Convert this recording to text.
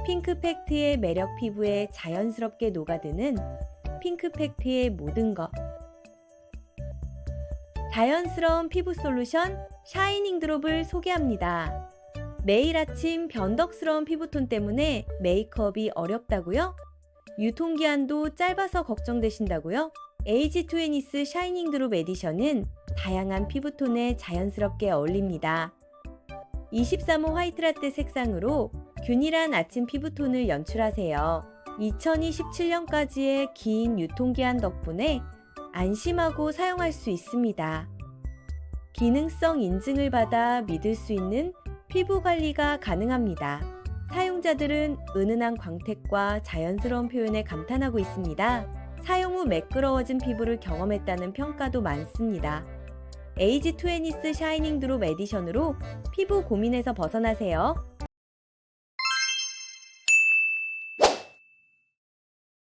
핑크팩트의 매력 피부에 자연스럽게 녹아드는 핑크팩트의 모든 것. 자연스러운 피부 솔루션 샤이닝 드롭을 소개합니다. 매일 아침 변덕스러운 피부톤 때문에 메이크업이 어렵다고요? 유통기한도 짧아서 걱정되신다고요? 에이지2애니스 샤이닝 드롭 에디션은 다양한 피부톤에 자연스럽게 어울립니다. 23호 화이트 라떼 색상으로 균일한 아침 피부톤을 연출하세요. 2027년까지의 긴 유통기한 덕분에 안심하고 사용할 수 있습니다. 기능성 인증을 받아 믿을 수 있는 피부 관리가 가능합니다. 사용자들은 은은한 광택과 자연스러운 표현에 감탄하고 있습니다. 사용 후 매끄러워진 피부를 경험했다는 평가도 많습니다. 에이지2애니스 샤이닝 드롭 에디션으로 피부 고민에서 벗어나세요.